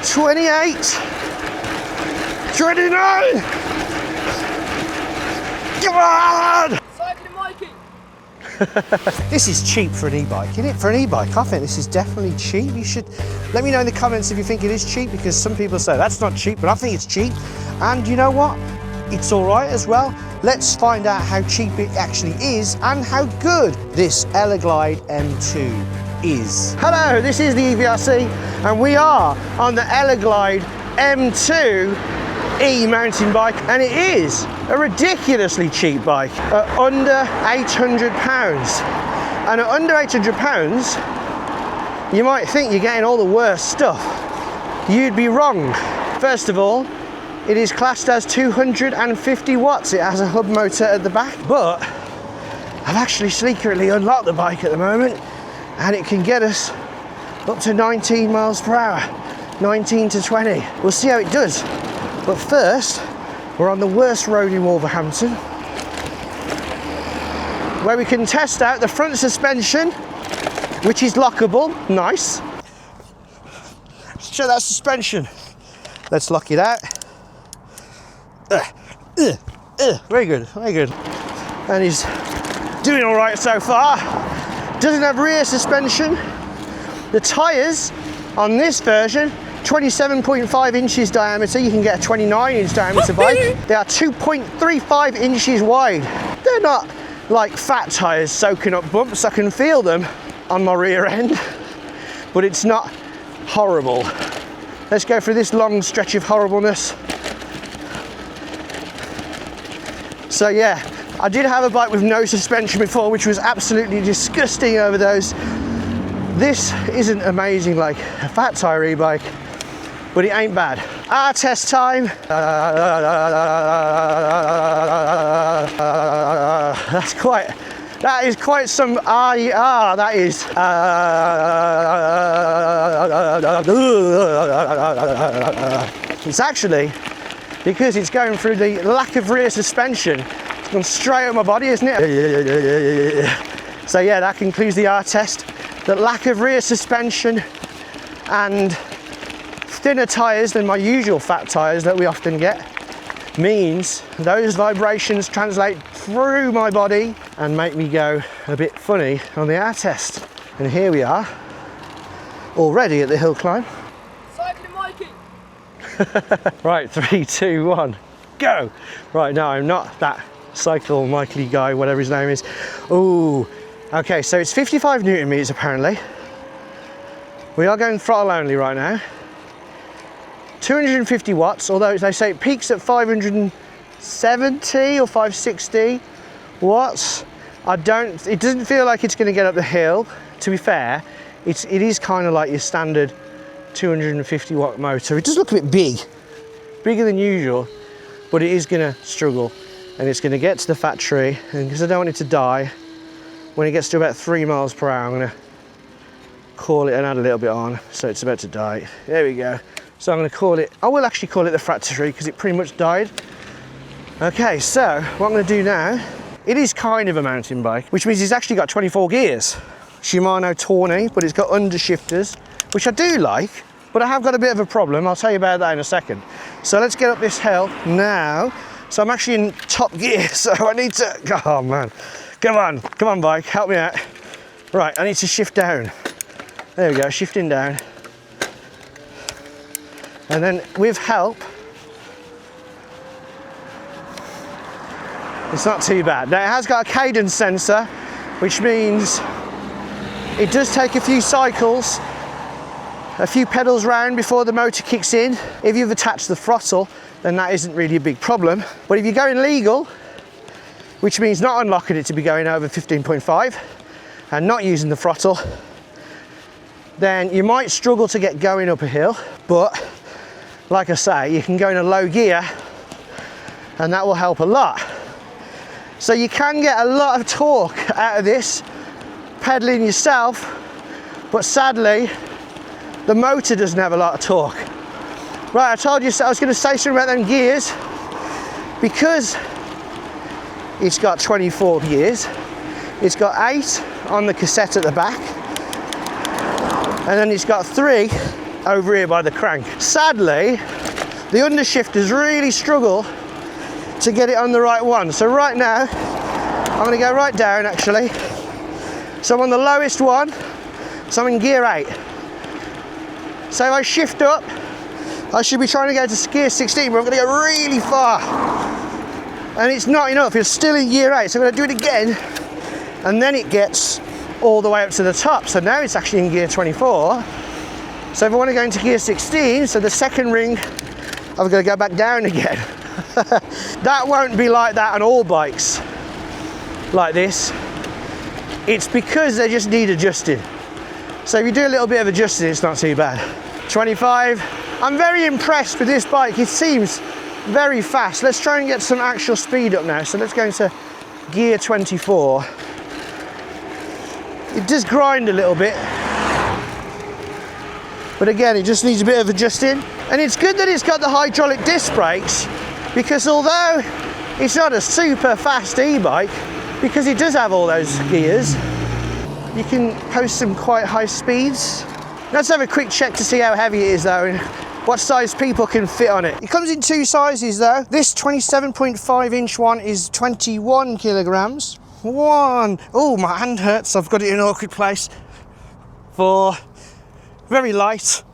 28, 29. Come on! This is cheap for an e-bike, isn't it? For an e-bike, I think this is definitely cheap. You should let me know in the comments if you think it is cheap, because some people say that's not cheap, but I think it's cheap. And you know what? It's all right as well. Let's find out how cheap it actually is and how good this Eleglide M2 is. Hello, this is the e-VRC, and we are on the Eleglide M2 e-mountain bike, and it is a ridiculously cheap bike at under £800. And at under £800, you might think you're getting all the worst stuff. You'd be wrong. First of all, it is classed as 250 watts. It has a hub motor at the back, but I've actually secretly unlocked the bike at the moment, and it can get us up to 19 miles per hour, 19 to 20. We'll see how it does. But first, we're on the worst road in Wolverhampton, where we can test out the front suspension, which is lockable. Nice. Let's check that suspension. Let's lock it out. Very good, very good. And he's doing all right so far. Doesn't have rear suspension. The tyres on this version, 27.5 inches diameter. You can get a 29-inch diameter bike. They are 2.35 inches wide. They're not like fat tyres soaking up bumps. I can feel them on my rear end, but it's not horrible. Let's go through this long stretch of horribleness. So yeah, I did have a bike with no suspension before, which was absolutely disgusting over those. This isn't amazing like a fat tyre e-bike, but it ain't bad. Our test time. That is quite some R-E-R, that is. It's actually, because it's going through the lack of rear suspension, it's gone straight up my body, isn't it? So yeah, that concludes the R test. The lack of rear suspension and thinner tyres than my usual fat tyres that we often get means those vibrations translate through my body and make me go a bit funny on the R test. And here we are, already at the hill climb. Cycling Mikey! Right, 3, 2, 1, go! Right, no, I'm not that cycle Mikey guy, whatever his name is. Ooh, okay, so it's 55 Newton meters apparently. We are going throttle only right now. 250 watts, although they say it peaks at 570 or 560 watts. It doesn't feel like it's going to get up the hill. To be fair, it is kind of like your standard 250 watt motor. It does look a bit big, bigger than usual, but it is going to struggle, and it's going to get to the factory, and because I don't want it to die, when it gets to about 3 miles per hour, I'm going to call it and add a little bit on, so it's about to die. There we go. So I'm going to call it, I will actually call it the factory because it pretty much died. Okay, so what I'm going to do now, it is kind of a mountain bike, which means it's actually got 24 gears. Shimano Tawny, but it's got undershifters, which I do like, but I have got a bit of a problem. I'll tell you about that in a second. So let's get up this hill now. So I'm actually in top gear, so I need to, oh man. Come on bike, help me out. Right, I need to shift down. There we go, shifting down. And then with help, it's not too bad. Now it has got a cadence sensor, which means it does take a few cycles, a few pedals round before the motor kicks in. If you've attached the throttle, then that isn't really a big problem. But if you're going legal, which means not unlocking it to be going over 15.5 and not using the throttle, then you might struggle to get going up a hill. But like I say, you can go in a low gear and that will help a lot. So you can get a lot of torque out of this pedaling yourself, but sadly the motor doesn't have a lot of torque. Right, I told you I was going to say something about them gears, because it's got 24 gears. It's got 8 on the cassette at the back, and then it's got 3 over here by the crank. Sadly, the undershifters really struggle to get it on the right one. So right now, I'm going to go right down actually. So I'm on the lowest one, so I'm in gear 8. So if I shift up, I should be trying to go to gear 16, but I'm going to go really far. And it's not enough, it's still in gear 8, so I'm going to do it again, and then it gets all the way up to the top. So now it's actually in gear 24. So if I want to go into gear 16, so the second ring, I've got to go back down again. That won't be like that on all bikes like this. It's because they just need adjusting. So if you do a little bit of adjusting, it's not too bad. 25. I'm very impressed with this bike. It seems very fast. Let's try and get some actual speed up now. So let's go into gear 24. It does grind a little bit, but again, it just needs a bit of adjusting. And it's good that it's got the hydraulic disc brakes, because although it's not a super fast e-bike, because it does have all those gears, you can post some quite high speeds. Let's have a quick check to see how heavy it is though, and what size people can fit on it. It comes in 2 sizes though. This 27.5 inch one is 21 kilograms. Oh, my hand hurts, I've got it in an awkward place. 4, very light,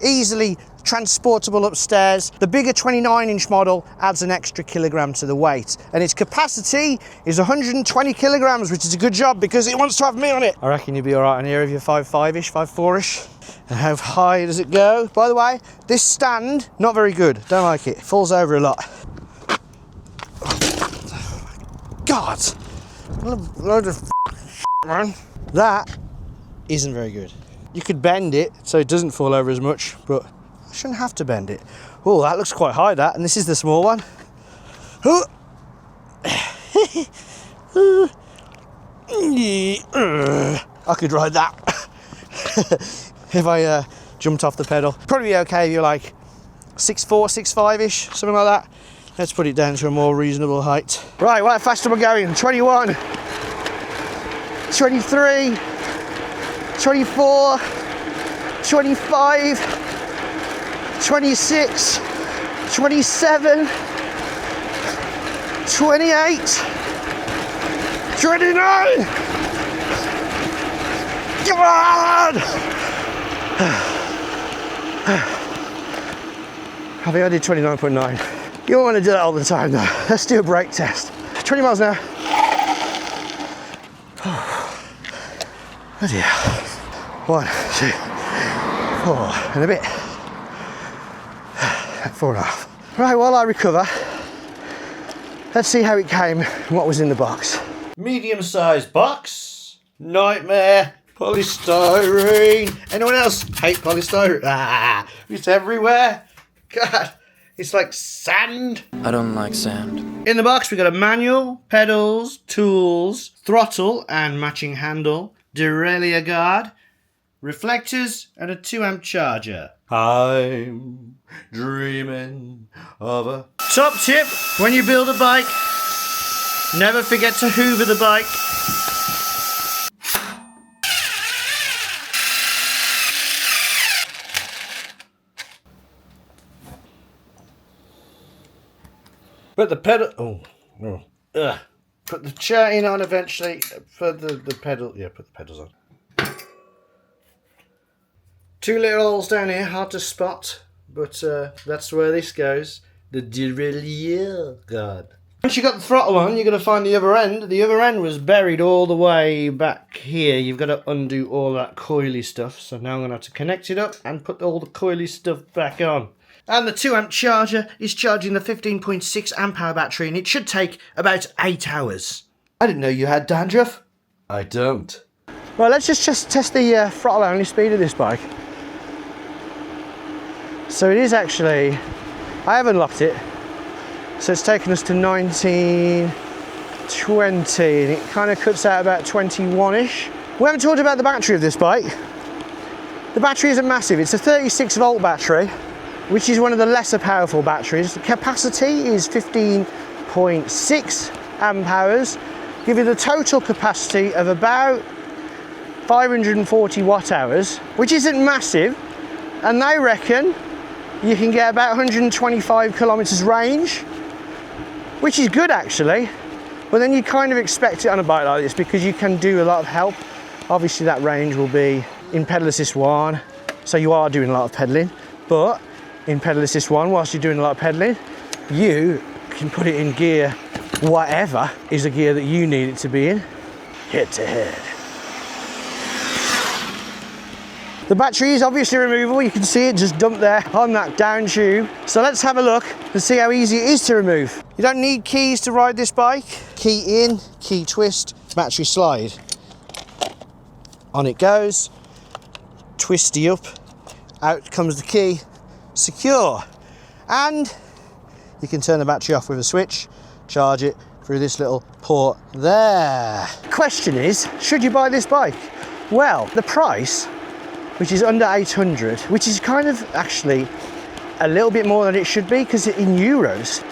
easily transportable upstairs. The bigger 29 inch model adds an extra kilogram to the weight, and its capacity is 120 kilograms, which is a good job because it wants to have me on it. I reckon you'll be all right on here if you're 5'5"-ish, 5'4"-ish. And how high does it go? By the way, this stand, not very good, don't like it, falls over a lot. God, load of man. That isn't very good. You could bend it so it doesn't fall over as much, but I shouldn't have to bend it. Oh, that looks quite high, that, and this is the small one. I could ride that if I jumped off the pedal. Probably be okay if you're like 6'4", 6'5"-ish, something like that. Let's put it down to a more reasonable height. Right, how fast am I going? 21, 23, 24, 25, 26, 27, 28, 29. Come on! I think I did 29.9. You don't want to do that all the time though. Let's do a brake test. 20 miles an hour. Oh dear. 1, 2, 4, and a bit. 4.5. Right, while I recover, let's see how it came and what was in the box. Medium-sized box. Nightmare. Polystyrene. Anyone else hate polystyrene? Ah, it's everywhere. God. It's like sand. I don't like sand. In the box, we got a manual, pedals, tools, throttle and matching handle, derailleur guard, reflectors, and a 2-amp charger. I'm dreaming of a... Top tip, when you build a bike, never forget to hoover the bike. Put the pedal, put the chain on eventually, put the pedal, put the pedals on. 2 little holes down here, hard to spot, but that's where this goes, the derailleur guard. Once you got the throttle on, you're going to find the other end. The other end was buried all the way back here. You've got to undo all that coily stuff, so now I'm going to have to connect it up and put all the coily stuff back on. And the 2-amp charger is charging the 15.6 amp hour battery, and it should take about 8 hours. I didn't know you had dandruff. I don't. Well, let's just test the throttle only speed of this bike. So it is actually, I have unlocked it, so it's taken us to 19, 20, and it kind of cuts out about 21-ish. We haven't talked about the battery of this bike. The battery isn't massive, it's a 36 volt battery, which is one of the lesser powerful batteries. The capacity is 15.6 amp hours, giving the total capacity of about 540 watt hours, which isn't massive, and they reckon you can get about 125 kilometers range, which is good actually. But then you kind of expect it on a bike like this because you can do a lot of help. Obviously that range will be in pedal assist 1, so you are doing a lot of pedaling, but in pedal assist 1, whilst you're doing a lot of pedaling, you can put it in gear whatever is the gear that you need it to be in, head to head. The battery is obviously removable. You can see it just dumped there on that down tube. So let's have a look and see how easy it is to remove. You don't need keys to ride this bike. Key in, key twist, battery slide. On it goes, twisty up, out comes the key, secure. And you can turn the battery off with a switch, charge it through this little port there. Question is, should you buy this bike? Well, the price, which is under 800, which is kind of actually a little bit more than it should be, because in euros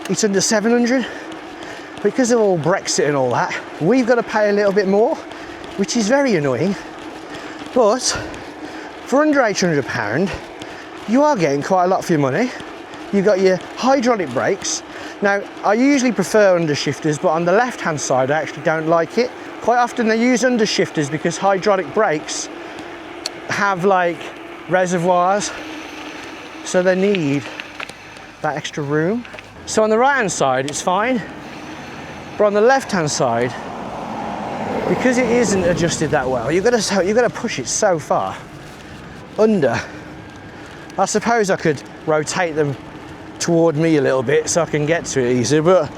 it's under 700. Because of all Brexit and all that, we've got to pay a little bit more, which is very annoying. But for under £800, you are getting quite a lot for your money. You've got your hydraulic brakes. Now, I usually prefer undershifters, but on the left-hand side, I actually don't like it. Quite often they use undershifters because hydraulic brakes have like reservoirs, so they need that extra room. So on the right hand side it's fine, but on the left hand side, because it isn't adjusted that well, you've got to push it so far under. I suppose I could rotate them toward me a little bit so I can get to it easier, but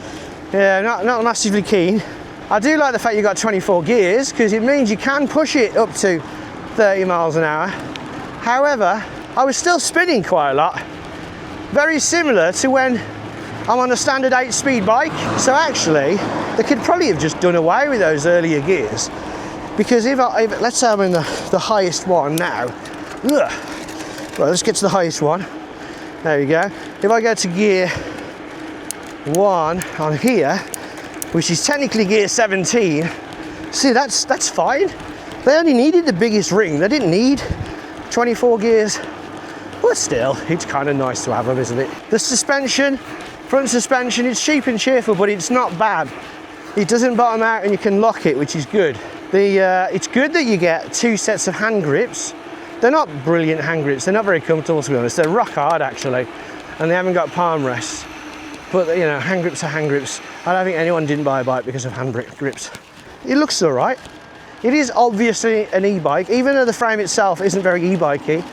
yeah, not massively keen. I do like the fact you've got 24 gears, because it means you can push it up to 30 miles an hour. However, I was still spinning quite a lot, very similar to when I'm on a standard 8-speed bike. So actually, they could probably have just done away with those earlier gears, because if let's say I'm in the highest one now. Well, let's get to the highest one. There you go. If I go to gear 1 on here, which is technically gear 17, see, that's fine. They only needed the biggest ring. They didn't need 24 gears. But still, it's kind of nice to have them, isn't it? The suspension, front suspension, it's cheap and cheerful, but it's not bad. It doesn't bottom out and you can lock it, which is good. It's good that you get 2 sets of hand grips. They're not brilliant hand grips. They're not very comfortable, to be honest. They're rock hard, actually, and they haven't got palm rests. But, you know, hand grips are hand grips. I don't think anyone didn't buy a bike because of hand grips. It looks all right. It is obviously an e-bike, even though the frame itself isn't very e-bikey.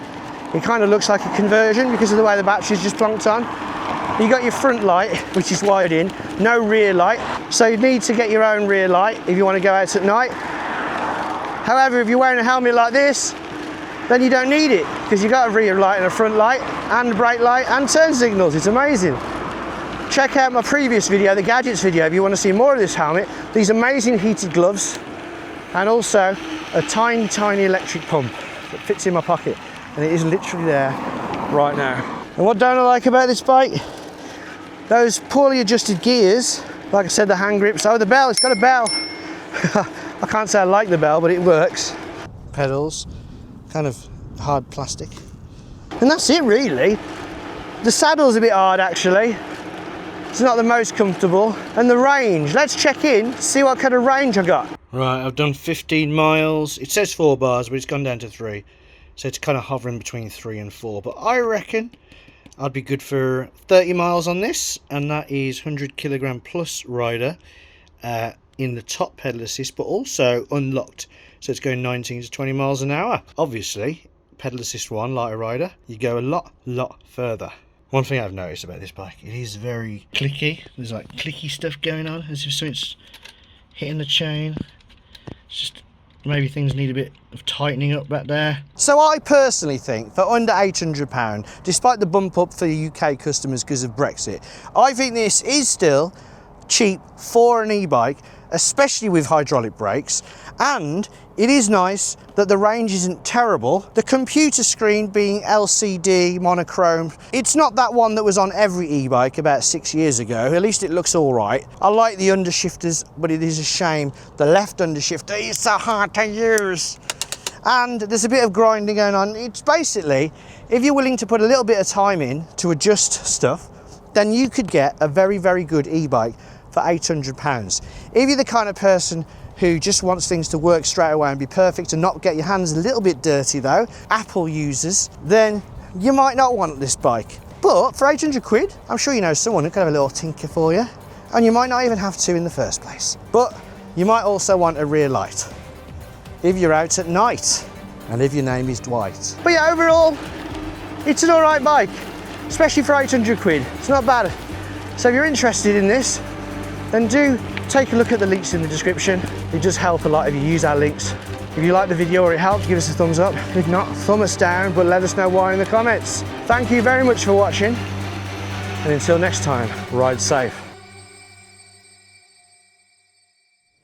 It kind of looks like a conversion because of the way the battery's just plonked on. You got your front light, which is wired in, no rear light. So you need to get your own rear light if you want to go out at night. However, if you're wearing a helmet like this, then you don't need it, because you've got a rear light and a front light and brake light and turn signals. It's amazing. Check out my previous video, the gadgets video, if you want to see more of this helmet. These amazing heated gloves, and also a tiny, tiny electric pump that fits in my pocket, and it is literally there right now. And what don't I like about this bike? Those poorly adjusted gears. Like I said, the hand grips. Oh, the bell, it's got a bell. I can't say I like the bell, but it works. Pedals, kind of hard plastic. And that's it, really. The saddle's a bit hard, actually. It's not the most comfortable. And the range, let's check in, see what kind of range I got. Right, I've done 15 miles. It says 4 bars, but it's gone down to 3. So it's kind of hovering between 3 and 4. But I reckon I'd be good for 30 miles on this. And that is 100 kilogram plus rider in the top pedal assist, but also unlocked. So it's going 19 to 20 miles an hour. Obviously, pedal assist 1, lighter rider, you go a lot further. One thing I've noticed about this bike, it is very clicky. There's like clicky stuff going on, as if something's hitting the chain. It's just maybe things need a bit of tightening up back there. So I personally think for under £800, despite the bump up for the UK customers because of Brexit, I think this is still cheap for an e-bike, especially with hydraulic brakes. And it is nice that the range isn't terrible. The computer screen being LCD monochrome, it's not that one that was on every e-bike about 6 years ago. At least it looks all right. I like the undershifters, but it is a shame the left undershifter is so hard to use. and there's a bit of grinding going on. It's basically, if you're willing to put a little bit of time in to adjust stuff, then you could get a very, very good e-bike for £800. If you're the kind of person who just wants things to work straight away and be perfect and not get your hands a little bit dirty though, Apple users, then you might not want this bike. But for 800 quid, I'm sure you know someone who could have a little tinker for you, and you might not even have to in the first place. But you might also want a rear light if you're out at night and if your name is Dwight. But yeah, overall, it's an alright bike, especially for 800 quid. It's not bad. So if you're interested in this, then do take a look at the links in the description. It does help a lot if you use our links. If you like the video or it helped, give us a thumbs up. If not, thumb us down, but let us know why in the comments. Thank you very much for watching, and until next time, ride safe.